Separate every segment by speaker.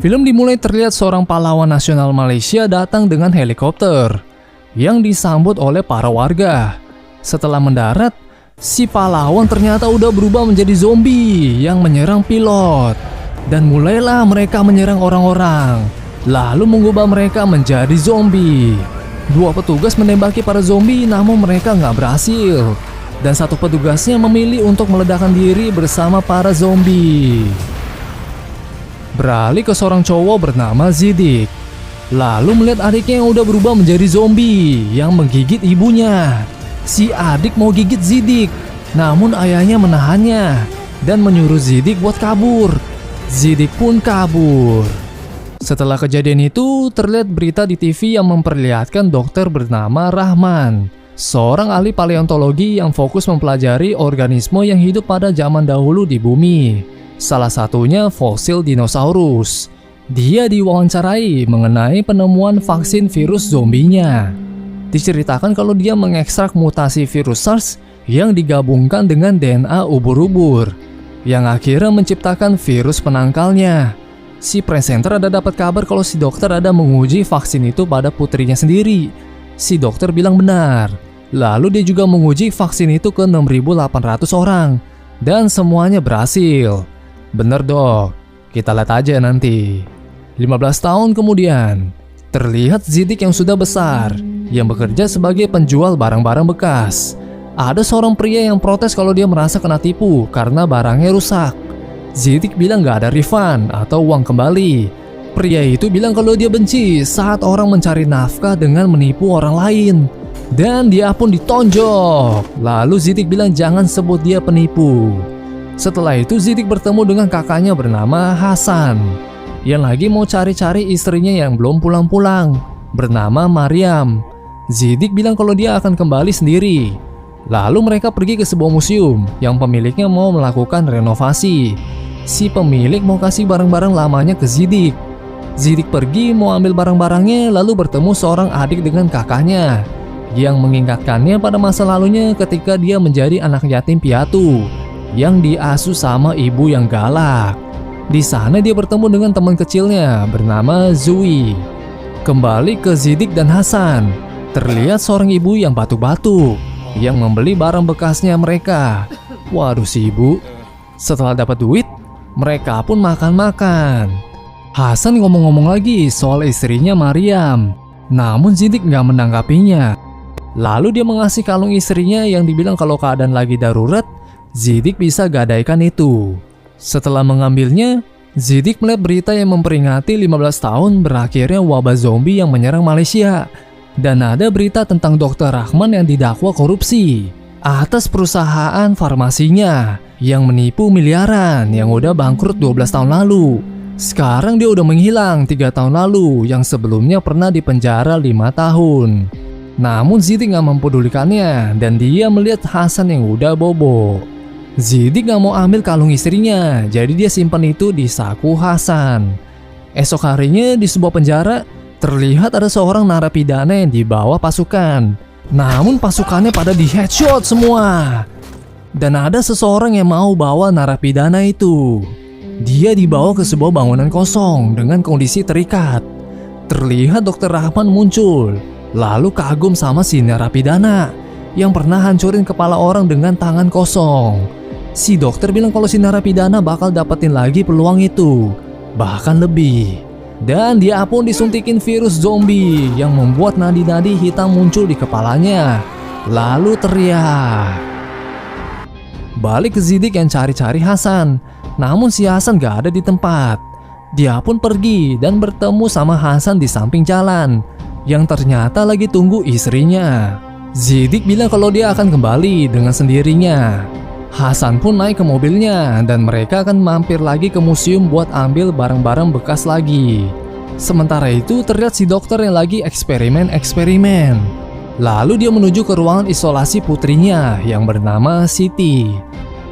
Speaker 1: Film dimulai terlihat seorang pahlawan nasional Malaysia datang dengan helikopter yang disambut oleh para warga. Setelah mendarat, si pahlawan ternyata udah berubah menjadi zombie yang menyerang pilot. Dan mulailah mereka menyerang orang-orang, lalu mengubah mereka menjadi zombie. Dua petugas menembaki para zombie namun mereka nggak berhasil. Dan satu petugasnya memilih untuk meledakkan diri bersama para zombie. Beralih ke seorang cowok bernama Zidik. Lalu melihat adiknya yang udah berubah menjadi zombie yang menggigit ibunya. Si adik mau gigit Zidik, namun ayahnya menahannya dan menyuruh Zidik buat kabur. Zidik pun kabur. Setelah kejadian itu, terlihat berita di TV yang memperlihatkan dokter bernama Rahman, seorang ahli paleontologi yang fokus mempelajari organisme yang hidup pada zaman dahulu di bumi. Salah satunya fosil dinosaurus. Dia diwawancarai mengenai penemuan vaksin virus zombinya. Diceritakan kalau dia mengekstrak mutasi virus SARS yang digabungkan dengan DNA ubur-ubur, yang akhirnya menciptakan virus penangkalnya. Si presenter ada dapat kabar kalau si dokter ada menguji vaksin itu pada putrinya sendiri. Si dokter bilang benar. Lalu dia juga menguji vaksin itu ke 6.800 orang. Dan semuanya berhasil. Bener dok, kita lihat aja nanti. 15 tahun kemudian, terlihat Zidik yang sudah besar, yang bekerja sebagai penjual barang-barang bekas. Ada seorang pria yang protes kalau dia merasa kena tipu karena barangnya rusak. Zidik bilang gak ada refund atau uang kembali. Pria itu bilang kalau dia benci saat orang mencari nafkah dengan menipu orang lain. Dan dia pun ditonjok. Lalu Zidik bilang jangan sebut dia penipu. Setelah itu Zidik bertemu dengan kakaknya bernama Hasan, yang lagi mau cari-cari istrinya yang belum pulang-pulang, bernama Maryam. Zidik bilang kalau dia akan kembali sendiri. Lalu mereka pergi ke sebuah museum yang pemiliknya mau melakukan renovasi. Si pemilik mau kasih barang-barang lamanya ke Zidik. Zidik pergi mau ambil barang-barangnya, lalu bertemu seorang adik dengan kakaknya yang mengingatkannya pada masa lalunya ketika dia menjadi anak yatim piatu yang diasuh sama ibu yang galak. Di sana dia bertemu dengan teman kecilnya bernama Zui. Kembali ke Zidik dan Hasan, terlihat seorang ibu yang batuk-batuk yang membeli barang bekasnya mereka. Waduh si ibu. Setelah dapat duit, mereka pun makan-makan. Hasan ngomong-ngomong lagi soal istrinya Maryam, namun Zidik nggak menanggapinya. Lalu dia mengasih kalung istrinya yang dibilang kalau keadaan lagi darurat, Zidik bisa gadaikan itu. Setelah mengambilnya, Zidik melihat berita yang memperingati 15 tahun berakhirnya wabah zombie yang menyerang Malaysia. Dan ada berita tentang Dr. Rahman yang didakwa korupsi atas perusahaan farmasinya yang menipu miliaran yang udah bangkrut 12 tahun lalu. Sekarang dia udah menghilang 3 tahun lalu yang sebelumnya pernah dipenjara 5 tahun. Namun Zidik gak mempedulikannya dan dia melihat Hasan yang udah bobo. Zidik gak mau ambil kalung istrinya, jadi dia simpan itu di saku Hasan. Esok harinya di sebuah penjara, terlihat ada seorang narapidana yang dibawa pasukan. Namun pasukannya pada di headshot semua. Dan ada seseorang yang mau bawa narapidana itu. Dia dibawa ke sebuah bangunan kosong dengan kondisi terikat. Terlihat Dr. Rahman muncul, lalu kagum sama si narapidana yang pernah hancurin kepala orang dengan tangan kosong. Si dokter bilang kalau si narapidana bakal dapetin lagi peluang itu, bahkan lebih. Dan dia pun disuntikin virus zombie yang membuat nadi-nadi hitam muncul di kepalanya. Lalu teriak. Balik ke Zidik yang cari-cari Hasan, namun si Hasan gak ada di tempat. Dia pun pergi dan bertemu sama Hasan di samping jalan, yang ternyata lagi tunggu istrinya. Zidik bilang kalau dia akan kembali dengan sendirinya. Hasan pun naik ke mobilnya dan mereka akan mampir lagi ke museum buat ambil barang-barang bekas lagi. Sementara itu terlihat si dokter yang lagi eksperimen. Lalu dia menuju ke ruangan isolasi putrinya yang bernama Siti.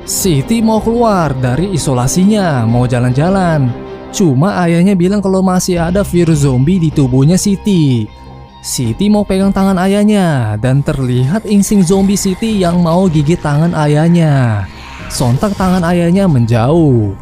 Speaker 1: Siti mau keluar dari isolasinya, mau jalan-jalan. Cuma ayahnya bilang kalau masih ada virus zombie di tubuhnya Siti. Siti mau pegang tangan ayahnya dan terlihat insting zombie Siti yang mau gigit tangan ayahnya. Sontak tangan ayahnya menjauh.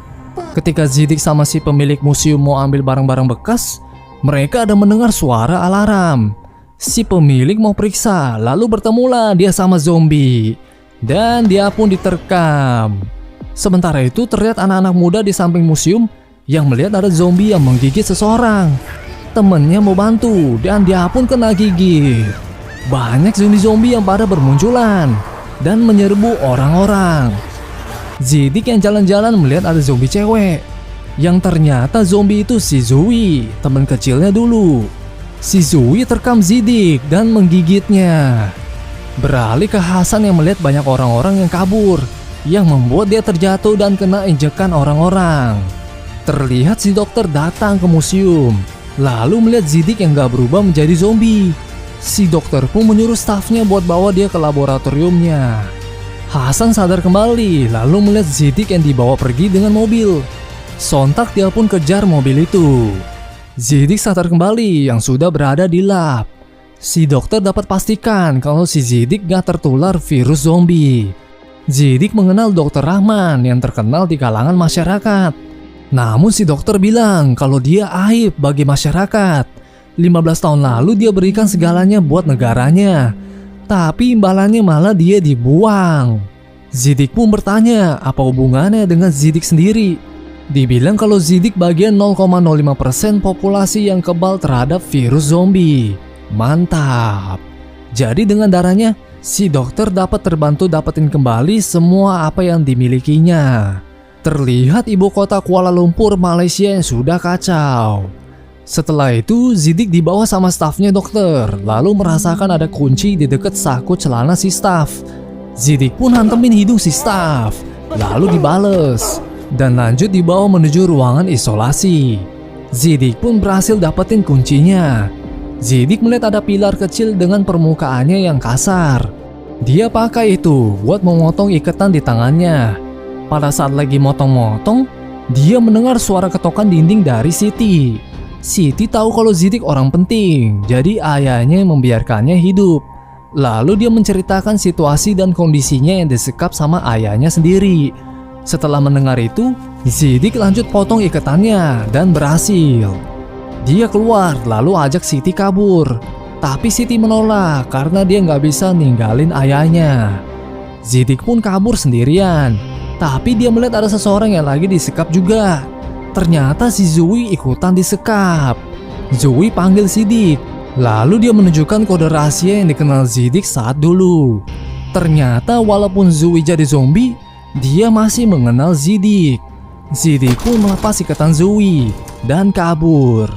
Speaker 1: Ketika Zidik sama si pemilik museum mau ambil barang-barang bekas, mereka ada mendengar suara alarm. Si pemilik mau periksa, lalu bertemulah dia sama zombie. Dan dia pun diterkam. Sementara itu terlihat anak-anak muda di samping museum yang melihat ada zombie yang menggigit seseorang. Temennya mau bantu dan dia pun kena gigit. Banyak zombie-zombie yang pada bermunculan dan menyerbu orang-orang. Zidik yang jalan-jalan melihat ada zombie cewek, yang ternyata zombie itu si Zoe, teman kecilnya dulu. Si Zoe terkam Zidik dan menggigitnya. Beralih ke Hasan yang melihat banyak orang-orang yang kabur, yang membuat dia terjatuh dan kena injekan orang-orang. Terlihat si dokter datang ke museum, lalu melihat Zidik yang gak berubah menjadi zombie. Si dokter pun menyuruh stafnya buat bawa dia ke laboratoriumnya. Hasan sadar kembali, lalu melihat Zidik yang dibawa pergi dengan mobil. Sontak dia pun kejar mobil itu. Zidik sadar kembali yang sudah berada di lab. Si dokter dapat pastikan kalau si Zidik gak tertular virus zombie. Zidik mengenal Dokter Rahman yang terkenal di kalangan masyarakat. Namun si dokter bilang kalau dia aib bagi masyarakat. 15 tahun lalu dia berikan segalanya buat negaranya, tapi imbalannya malah dia dibuang. Zidik pun bertanya apa hubungannya dengan Zidik sendiri. Dibilang kalau Zidik bagian 0,05% populasi yang kebal terhadap virus zombie. Mantap. Jadi dengan darahnya, si dokter dapat terbantu dapetin kembali semua apa yang dimilikinya. Terlihat ibu kota Kuala Lumpur, Malaysia yang sudah kacau. Setelah itu, Zidik dibawa sama stafnya dokter, lalu merasakan ada kunci di dekat saku celana si staf. Zidik pun hantemin hidung si staf, lalu dibales, dan lanjut dibawa menuju ruangan isolasi. Zidik pun berhasil dapetin kuncinya. Zidik melihat ada pilar kecil dengan permukaannya yang kasar. Dia pakai itu buat memotong ikatan di tangannya. Pada saat lagi motong-motong, dia mendengar suara ketokan dinding dari Siti. Siti tahu kalau Zidik orang penting, jadi ayahnya membiarkannya hidup. Lalu dia menceritakan situasi dan kondisinya yang disekap sama ayahnya sendiri. Setelah mendengar itu, Zidik lanjut potong ikatannya dan berhasil. Dia keluar lalu ajak Siti kabur. Tapi Siti menolak karena dia nggak bisa ninggalin ayahnya. Zidik pun kabur sendirian. Tapi dia melihat ada seseorang yang lagi disekap juga. Ternyata si Zoe ikutan disekap. Zoe panggil Zidik. Lalu dia menunjukkan kode rahasia yang dikenal Zidik saat dulu. Ternyata walaupun Zoe jadi zombie, dia masih mengenal Zidik. Zidik pun melepas ikatan Zoe dan kabur.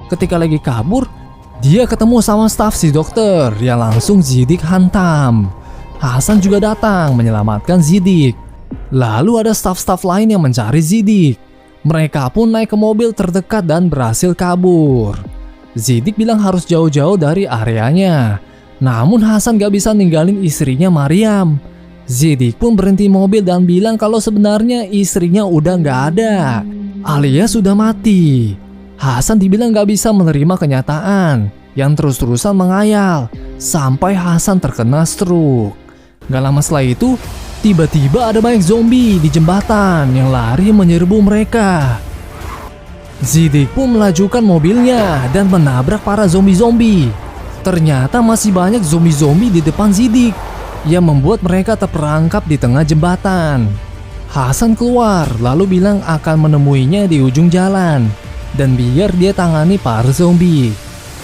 Speaker 1: Ketika lagi kabur, dia ketemu sama staf si dokter yang langsung Zidik hantam. Hasan juga datang menyelamatkan Zidik. Lalu ada staf-staf lain yang mencari Zidik. Mereka pun naik ke mobil terdekat dan berhasil kabur. Zidik bilang harus jauh-jauh dari areanya. Namun Hasan gak bisa ninggalin istrinya Mariam. Zidik pun berhenti mobil dan bilang kalau sebenarnya istrinya udah gak ada, alias sudah mati. Hasan dibilang gak bisa menerima kenyataan yang terus-terusan mengayal sampai Hasan terkena stroke. Gak lama setelah itu, tiba-tiba ada banyak zombie di jembatan yang lari menyerbu mereka. Zidik pun melajukan mobilnya dan menabrak para zombie-zombie. Ternyata masih banyak zombie-zombie di depan Zidik yang membuat mereka terperangkap di tengah jembatan. Hasan keluar lalu bilang akan menemuinya di ujung jalan dan biar dia tangani para zombie.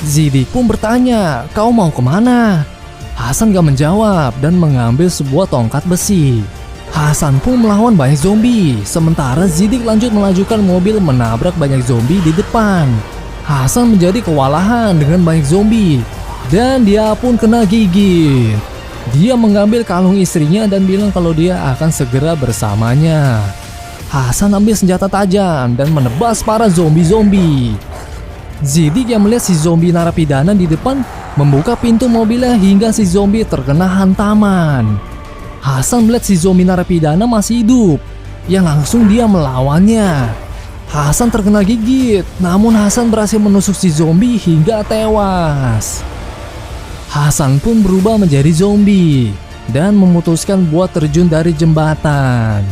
Speaker 1: Zidik pun bertanya, "Kau mau kemana?" Hasan gak menjawab dan mengambil sebuah tongkat besi. Hasan pun melawan banyak zombie, sementara Zidik lanjut melajukan mobil menabrak banyak zombie di depan. Hasan menjadi kewalahan dengan banyak zombie dan dia pun kena gigit. Dia mengambil kalung istrinya dan bilang kalau dia akan segera bersamanya. Hasan ambil senjata tajam dan menebas para zombie-zombie. Zidik yang melihat si zombie narapidana di depan membuka pintu mobilnya hingga si zombie terkena hantaman. Hasan melihat si zombie narapidana masih hidup, yang langsung dia melawannya. Hasan terkena gigit, namun Hasan berhasil menusuk si zombie hingga tewas. Hasan pun berubah menjadi zombie dan memutuskan buat terjun dari jembatan.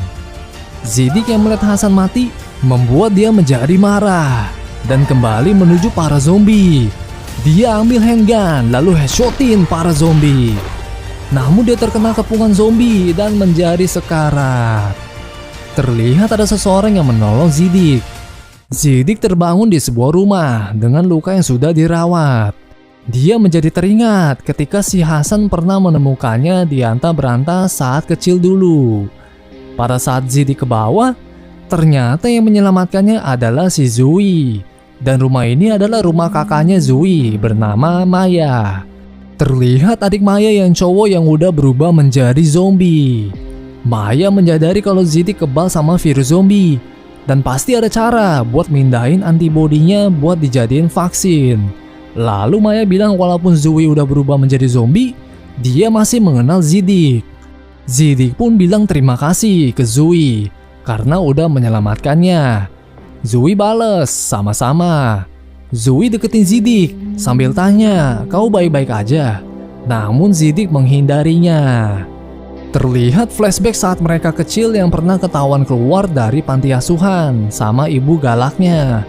Speaker 1: Zidik yang melihat Hasan mati membuat dia menjadi marah dan kembali menuju para zombie. Dia ambil handgun lalu headshotin para zombie. Namun dia terkena kepungan zombie dan menjadi sekarat. Terlihat ada seseorang yang menolong Zidik. Zidik terbangun di sebuah rumah dengan luka yang sudah dirawat. Dia menjadi teringat ketika si Hasan pernah menemukannya di anta-beranta saat kecil dulu. Pada saat Zidik ke bawah, ternyata yang menyelamatkannya adalah si Zui. Dan rumah ini adalah rumah kakaknya Zui bernama Maya. Terlihat adik Maya yang cowok yang udah berubah menjadi zombie. Maya menyadari kalau Zidik kebal sama virus zombie. Dan pasti ada cara buat mindahin antibodinya buat dijadiin vaksin. Lalu Maya bilang walaupun Zui udah berubah menjadi zombie, dia masih mengenal Zidik. Zidik pun bilang terima kasih ke Zui karena udah menyelamatkannya. Zui bales, sama-sama. Zui deketin Zidik sambil tanya, kau baik-baik aja? Namun Zidik menghindarinya. Terlihat flashback saat mereka kecil yang pernah ketahuan keluar dari panti asuhan sama ibu galaknya.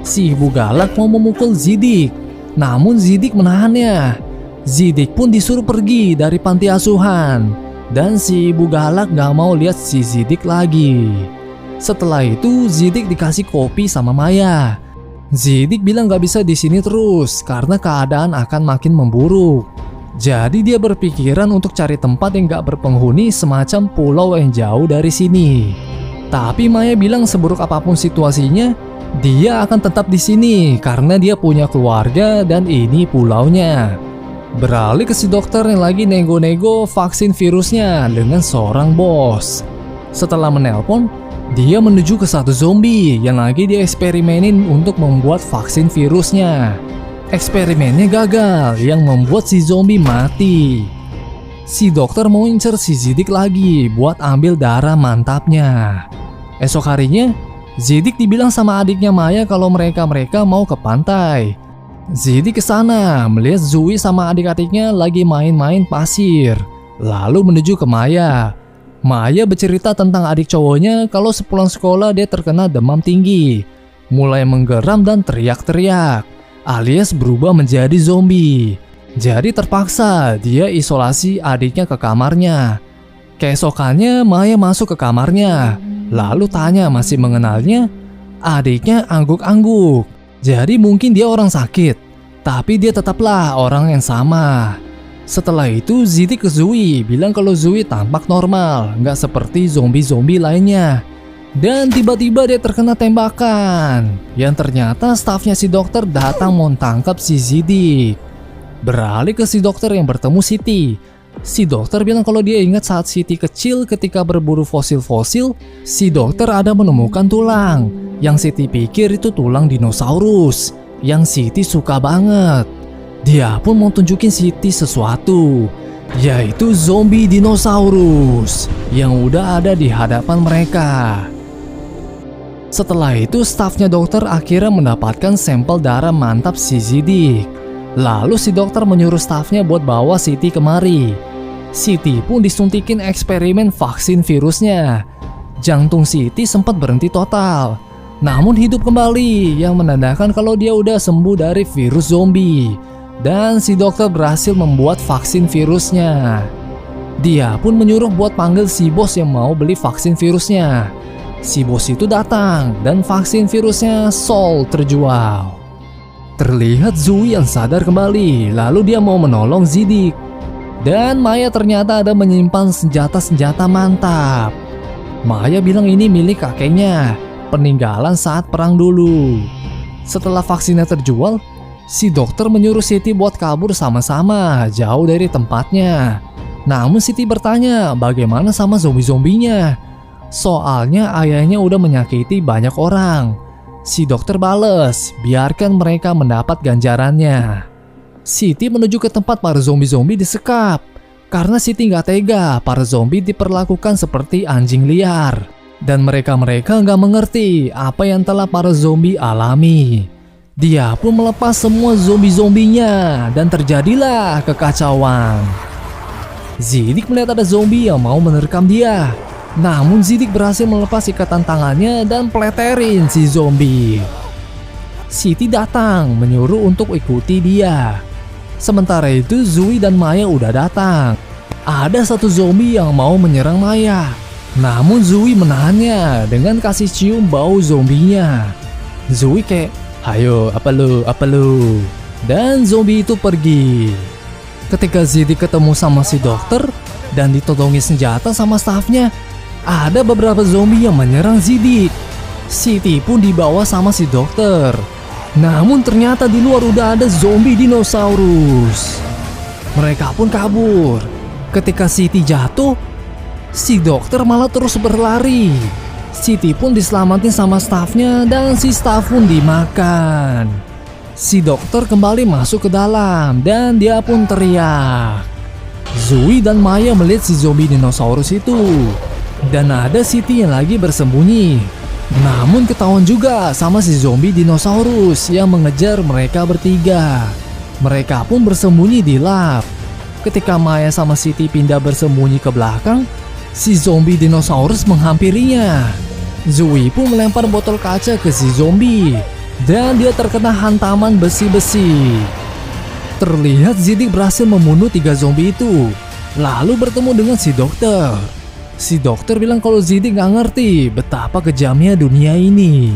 Speaker 1: Si ibu galak mau memukul Zidik, namun Zidik menahannya. Zidik pun disuruh pergi dari panti asuhan. Dan si ibu galak gak mau lihat si Zidik lagi. Setelah itu Zidik dikasih kopi sama Maya. Zidik bilang gak bisa di sini terus karena keadaan akan makin memburuk. Jadi dia berpikiran untuk cari tempat yang gak berpenghuni semacam pulau yang jauh dari sini. Tapi Maya bilang seburuk apapun situasinya, dia akan tetap di sini karena dia punya keluarga dan ini pulaunya. Beralih ke si dokter yang lagi nego-nego vaksin virusnya dengan seorang bos. Setelah menelpon, dia menuju ke satu zombie yang lagi dieksperimenin untuk membuat vaksin virusnya. Eksperimennya gagal yang membuat si zombie mati. Si dokter mau incer si Zidik lagi buat ambil darah mantapnya. Esok harinya, Zidik dibilang sama adiknya Maya kalau mereka mau ke pantai. Zidik ke sana melihat Zui sama adik-adiknya lagi main-main pasir, lalu menuju ke Maya. Maya bercerita tentang adik cowoknya kalau sepulang sekolah dia terkena demam tinggi, mulai menggeram dan teriak-teriak, alias berubah menjadi zombie. Jadi terpaksa dia isolasi adiknya ke kamarnya. Keesokannya Maya masuk ke kamarnya, lalu tanya masih mengenalnya. Adiknya angguk-angguk. Jadi mungkin dia orang sakit, tapi dia tetaplah orang yang sama. Setelah itu Zidik ke Zui bilang kalau Zui tampak normal, nggak seperti zombie-zombie lainnya. Dan tiba-tiba dia terkena tembakan, yang ternyata stafnya si dokter datang mau tangkap si Zidik. Beralih ke si dokter yang bertemu Siti. Si dokter bilang kalau dia ingat saat Siti kecil ketika berburu fosil-fosil, si dokter ada menemukan tulang. Yang Siti pikir itu tulang dinosaurus, yang Siti suka banget. Dia pun mau tunjukin Siti sesuatu, yaitu zombie dinosaurus yang udah ada di hadapan mereka. Setelah itu stafnya dokter akhirnya mendapatkan sampel darah mantap si Zidik. Lalu si dokter menyuruh stafnya buat bawa Siti kemari. Siti pun disuntikin eksperimen vaksin virusnya. Jantung Siti sempat berhenti total, namun hidup kembali yang menandakan kalau dia udah sembuh dari virus zombie. Dan si dokter berhasil membuat vaksin virusnya. Dia pun menyuruh buat panggil si bos yang mau beli vaksin virusnya. Si bos itu datang dan vaksin virusnya sold terjual. Terlihat Zui yang sadar kembali, lalu dia mau menolong Zidik. Dan Maya ternyata ada menyimpan senjata-senjata mantap. Maya bilang ini milik kakeknya, peninggalan saat perang dulu. Setelah vaksinnya terjual, si dokter menyuruh Siti buat kabur sama-sama jauh dari tempatnya. Namun Siti bertanya bagaimana sama zombie-zombinya. Soalnya ayahnya udah menyakiti banyak orang. Si dokter bales, biarkan mereka mendapat ganjarannya. Siti menuju ke tempat para zombie-zombie disekap. Karena Siti gak tega para zombie diperlakukan seperti anjing liar. Dan mereka-mereka gak mengerti apa yang telah para zombie alami. Dia pun melepas semua zombie-zombinya dan terjadilah kekacauan. Zidik melihat ada zombie yang mau menerkam dia. Namun Zidik berhasil melepas ikatan tangannya dan peleterin si zombie. Siti datang menyuruh untuk ikuti dia. Sementara itu Zui dan Maya udah datang. Ada satu zombie yang mau menyerang Maya. Namun Zui menahannya dengan kasih cium bau zombinya. Zui kayak, "Hayo, apa lu?" Dan zombie itu pergi. Ketika Zidik ketemu sama si dokter dan ditodongi senjata sama stafnya, ada beberapa zombie yang menyerang Zidik. Siti pun dibawa sama si dokter. Namun ternyata di luar udah ada zombie dinosaurus. Mereka pun kabur. Ketika Siti jatuh, si dokter malah terus berlari. Siti pun diselamatin sama stafnya dan si staf pun dimakan. Si dokter kembali masuk ke dalam dan dia pun teriak. Zui dan Maya melihat si zombie dinosaurus itu. Dan ada Siti yang lagi bersembunyi. Namun ketahuan juga sama si zombie dinosaurus yang mengejar mereka bertiga. Mereka pun bersembunyi di lab. Ketika Maya sama Siti pindah bersembunyi ke belakang, si zombie dinosaurus menghampirinya. Zui pun melempar botol kaca ke si zombie dan dia terkena hantaman besi-besi. Terlihat Zidik berhasil membunuh 3 zombie itu, lalu bertemu dengan si dokter. Si dokter bilang kalau Zidik gak ngerti betapa kejamnya dunia ini.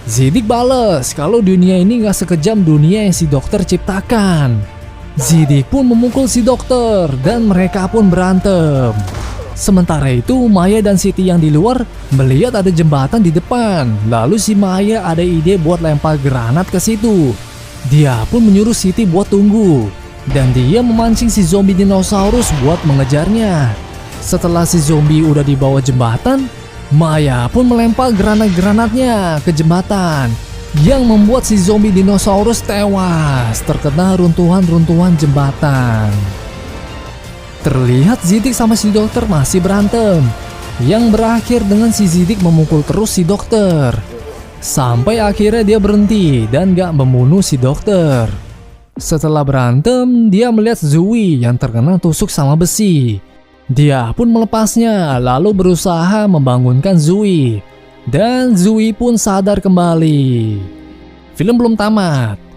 Speaker 1: Zidik bales kalau dunia ini gak sekejam dunia yang si dokter ciptakan. Zidik pun memukul si dokter dan mereka pun berantem. Sementara itu Maya dan Siti yang di luar melihat ada jembatan di depan. Lalu si Maya ada ide buat lempar granat ke situ. Dia pun menyuruh Siti buat tunggu. Dan dia memancing si zombie dinosaurus buat mengejarnya. Setelah si zombie udah di bawah jembatan, Maya pun melempar granat-granatnya ke jembatan, yang membuat si zombie dinosaurus tewas terkena runtuhan-runtuhan jembatan. Terlihat Zidik sama si dokter masih berantem, yang berakhir dengan si Zidik memukul terus si dokter. Sampai akhirnya dia berhenti dan gak membunuh si dokter. Setelah berantem, dia melihat Zui yang terkena tusuk sama besi. Dia pun melepasnya lalu berusaha membangunkan Zui. Dan Zui pun sadar kembali. Film belum tamat.